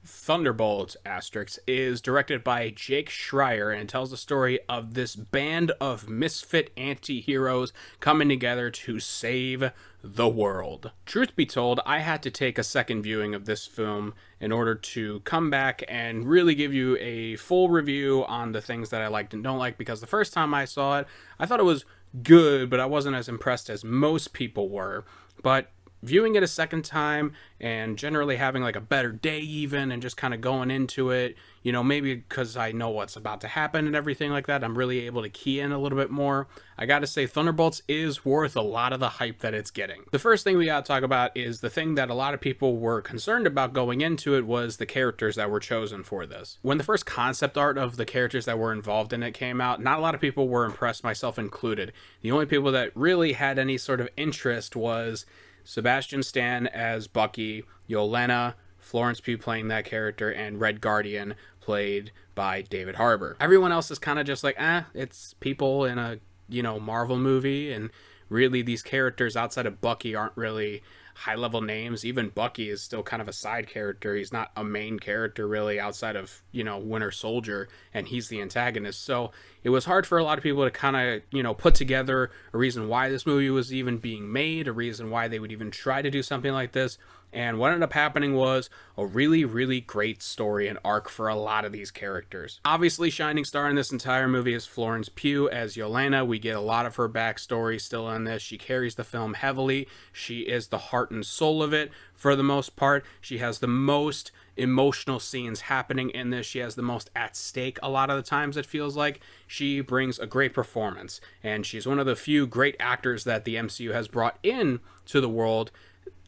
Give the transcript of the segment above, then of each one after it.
Thunderbolts asterisk is directed by Jake Schreier and tells the story of this band of misfit anti-heroes coming together to save the world. Truth be told, I had to take a second viewing of this film in order to come back and really give you a full review on the things that I liked and don't like, because the first time I saw it, I thought it was good, but I wasn't as impressed as most people were. But viewing it a second time and generally having like a better day even, and just kind of going into it, you know, maybe because I know what's about to happen and everything like that, I'm really able to key in a little bit more. I gotta say, Thunderbolts is worth a lot of the hype that it's getting. The first thing we gotta talk about is the thing that a lot of people were concerned about going into it was the characters that were chosen for this. When the first concept art of the characters that were involved in it came out, not a lot of people were impressed, myself included. The only people that really had any sort of interest was Sebastian Stan as Bucky, Yelena, Florence Pugh playing that character, and Red Guardian played by David Harbour. Everyone else is kind of just like, it's people in a, you know, Marvel movie, and really these characters outside of Bucky aren't really high-level names. Even Bucky is still kind of a side character. He's not a main character really outside of, you know, Winter Soldier, and he's the antagonist. So it was hard for a lot of people to kind of, you know, put together a reason why this movie was even being made, a reason why they would even try to do something like this. And what ended up happening was a really, really great story and arc for a lot of these characters. Obviously, shining star in this entire movie is Florence Pugh as Yelena. We get a lot of her backstory still in this. She carries the film heavily. She is the heart and soul of it for the most part. She has the most emotional scenes happening in this. She has the most at stake a lot of the times, it feels like. She brings a great performance, and she's one of the few great actors that the MCU has brought in to the world.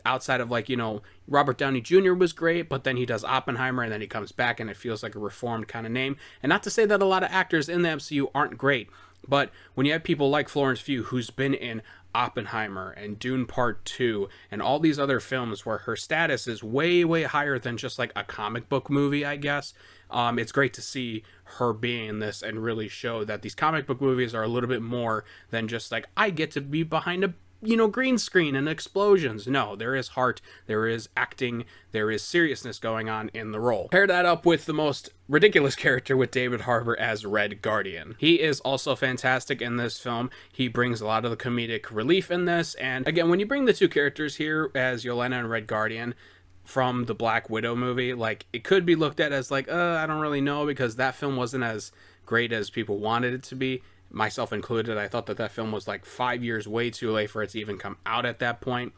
Outside of, like, you know, Robert Downey Jr. was great, but then he does Oppenheimer and then he comes back and it feels like a reformed kind of name. And not to say that a lot of actors in the MCU aren't great, but when you have people like Florence Pugh, who's been in Oppenheimer and Dune Part 2 and all these other films where her status is way, way higher than just like a comic book movie, I guess. It's great to see her being in this and really show that these comic book movies are a little bit more than just like, I get to be behind a, you know, green screen and explosions. No, there is heart, there is acting, there is seriousness going on in the role. Pair that up with the most ridiculous character with David Harbour as Red Guardian. He is also fantastic in this film. He brings a lot of the comedic relief in this, and again, when you bring the two characters here as Yelena and Red Guardian from the Black Widow movie, like, it could be looked at as like, I don't really know, because that film wasn't as great as people wanted it to be, myself included. I thought that film was like 5 years way too late for it to even come out at that point.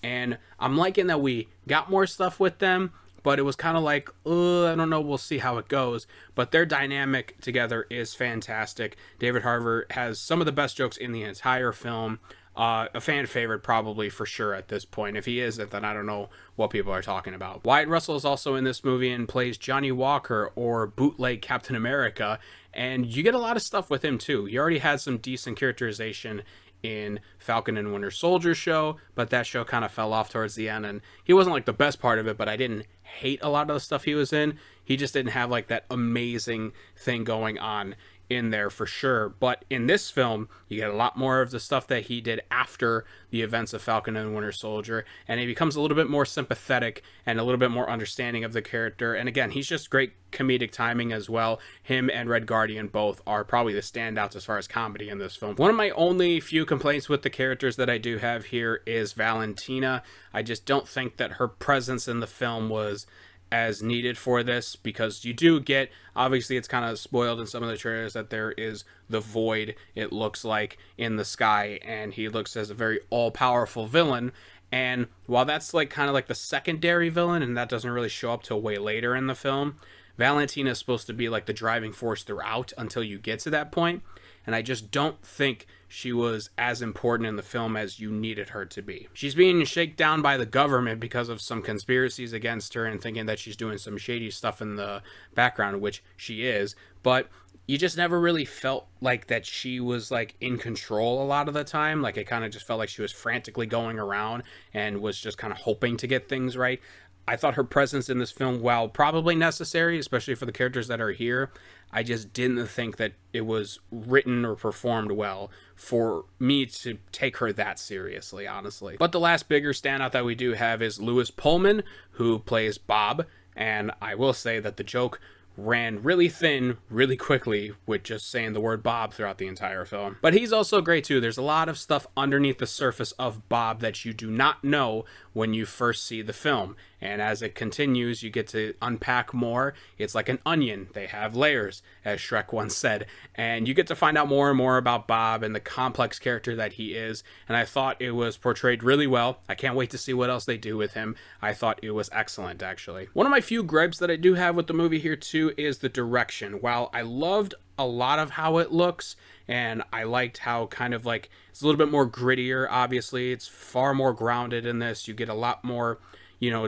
And I'm liking that we got more stuff with them, but it was kind of like, I don't know, we'll see how it goes. But their dynamic together is fantastic. David Harbour has some of the best jokes in the entire film. A fan favorite probably for sure at this point. If he isn't, then I don't know what people are talking about. Wyatt Russell is also in this movie and plays Johnny Walker, or bootleg Captain America, and you get a lot of stuff with him too. He already had some decent characterization in Falcon and Winter Soldier show, but that show kind of fell off towards the end, and he wasn't like the best part of it, but I didn't hate a lot of the stuff he was in. He just didn't have like that amazing thing going on in there for sure. But in this film, you get a lot more of the stuff that he did after the events of Falcon and Winter Soldier, and he becomes a little bit more sympathetic and a little bit more understanding of the character. And again, he's just great comedic timing as well. Him and Red Guardian both are probably the standouts as far as comedy in this film. One of my only few complaints with the characters that I do have here is Valentina. I just don't think that her presence in the film was as needed for this, because you do get, obviously it's kind of spoiled in some of the trailers, that there is the Void, it looks like, in the sky, and he looks as a very all-powerful villain. And while that's like kind of like the secondary villain, and that doesn't really show up till way later in the film, Valentina is supposed to be like the driving force throughout until you get to that point. And I just don't think she was as important in the film as you needed her to be. She's being shaken down by the government because of some conspiracies against her and thinking that she's doing some shady stuff in the background, which she is, but you just never really felt like that she was like in control a lot of the time. Like, it kind of just felt like she was frantically going around and was just kind of hoping to get things right. I thought her presence in this film, while probably necessary, especially for the characters that are here, I just didn't think that it was written or performed well for me to take her that seriously, honestly. But the last bigger standout that we do have is Louis Pullman, who plays Bob, and I will say that the joke ran really thin really quickly with just saying the word Bob throughout the entire film. But he's also great too. There's a lot of stuff underneath the surface of Bob that you do not know when you first see the film. And as it continues, you get to unpack more. It's like an onion. They have layers, as Shrek once said. And you get to find out more and more about Bob and the complex character that he is. And I thought it was portrayed really well. I can't wait to see what else they do with him. I thought it was excellent, actually. One of my few gripes that I do have with the movie here, too, is the direction. While I loved a lot of how it looks, and I liked how kind of like it's a little bit more grittier, obviously. It's far more grounded in this. You get a lot more,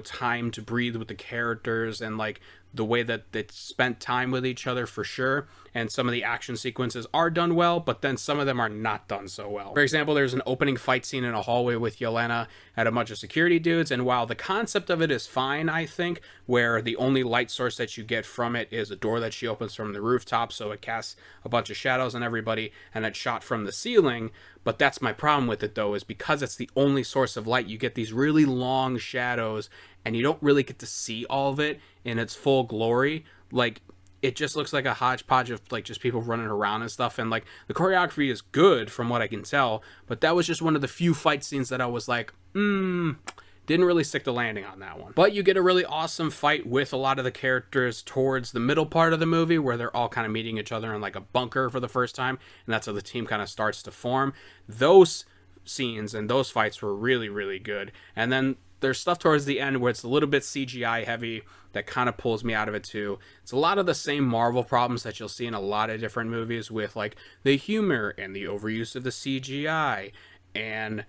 time to breathe with the characters and like the way that they spent time with each other for sure. And some of the action sequences are done well, but then some of them are not done so well. For example, there's an opening fight scene in a hallway with Yelena and a bunch of security dudes, and while the concept of it is fine, I think, where the only light source that you get from it is a door that she opens from the rooftop, so it casts a bunch of shadows on everybody, and it's shot from the ceiling. But that's my problem with it, though, is because it's the only source of light, you get these really long shadows, and you don't really get to see all of it in its full glory. Like, it just looks like a hodgepodge of like just people running around and stuff, and like the choreography is good from what I can tell, but that was just one of the few fight scenes that I was like, didn't really stick the landing on that one. But you get a really awesome fight with a lot of the characters towards the middle part of the movie, where they're all kind of meeting each other in like a bunker for the first time, and that's how the team kind of starts to form. Those scenes and those fights were really, really good. And then there's stuff towards the end where it's a little bit CGI heavy that kind of pulls me out of it too. It's a lot of the same Marvel problems that you'll see in a lot of different movies, with like the humor and the overuse of the CGI, and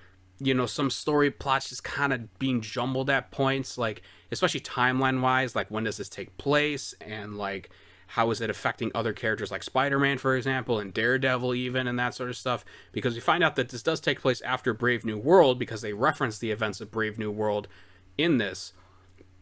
some story plots just kind of being jumbled at points, like especially timeline wise, like when does this take place, and like how is it affecting other characters like Spider-Man, for example, and Daredevil even, and that sort of stuff, because we find out that this does take place after Brave New World, because they reference the events of Brave New World in this.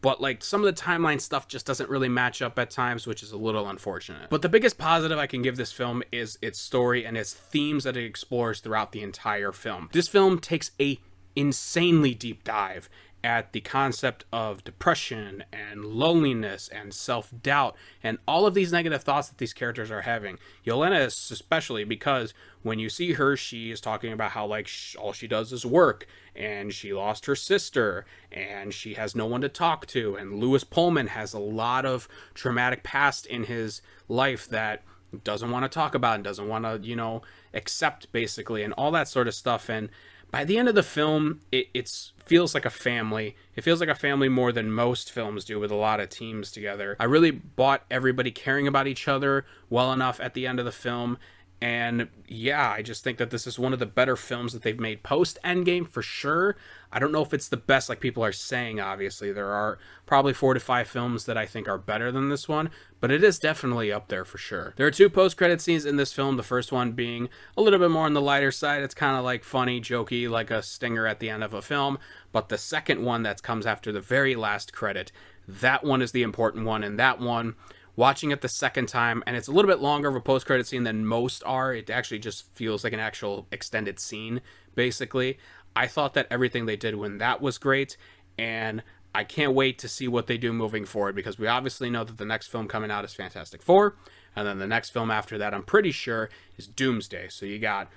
But like some of the timeline stuff just doesn't really match up at times, which is a little unfortunate. But the biggest positive I can give this film is its story and its themes that it explores throughout the entire film. This film takes a insanely deep dive at the concept of depression and loneliness and self-doubt and all of these negative thoughts that these characters are having. Yelena is especially, because when you see her, she is talking about how like all she does is work, and she lost her sister, and she has no one to talk to, and Louis Pullman has a lot of traumatic past in his life that doesn't want to talk about and doesn't want to, accept, basically, and all that sort of stuff. And by the end of the film, it feels like a family. It feels like a family more than most films do, with a lot of teams together. I really bought everybody caring about each other well enough at the end of the film. And yeah, I just think that this is one of the better films that they've made post-Endgame for sure. I don't know if it's the best like people are saying, obviously. There are probably 4 to 5 films that I think are better than this one, but it is definitely up there for sure. There are 2 post-credit scenes in this film, the first one being a little bit more on the lighter side. It's kind of like funny, jokey, like a stinger at the end of a film. But the second one that comes after the very last credit, that one is the important one, and that one, watching it the second time, and it's a little bit longer of a post-credit scene than most are. It actually just feels like an actual extended scene, basically. I thought that everything they did when that was great, and I can't wait to see what they do moving forward, because we obviously know that the next film coming out is Fantastic Four, and then the next film after that, I'm pretty sure, is Doomsday. So you got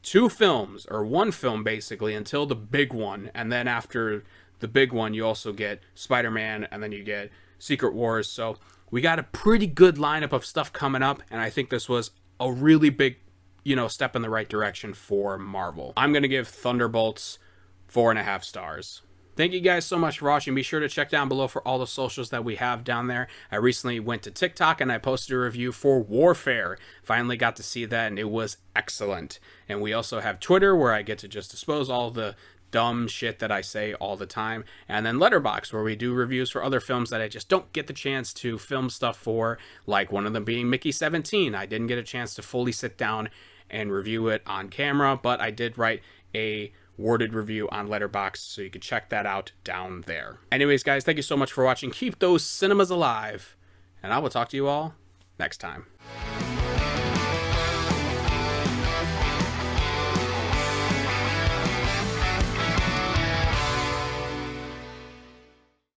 2 films, or 1 film basically, until the big one, and then after the big one, you also get Spider-Man, and then you get Secret Wars. So we got a pretty good lineup of stuff coming up, and I think this was a really big, step in the right direction for Marvel. I'm going to give Thunderbolts 4.5 stars. Thank you guys so much for watching. Be sure to check down below for all the socials that we have down there. I recently went to TikTok and I posted a review for Warfare. Finally got to see that, and it was excellent. And we also have Twitter, where I get to just dispose all the dumb shit that I say all the time, and then Letterboxd, where we do reviews for other films that I just don't get the chance to film stuff for, like one of them being Mickey 17. I didn't get a chance to fully sit down and review it on camera, but I did write a worded review on Letterboxd, so you can check that out down there. Anyways, guys, thank you so much for watching. Keep those cinemas alive, and I will talk to you all next time.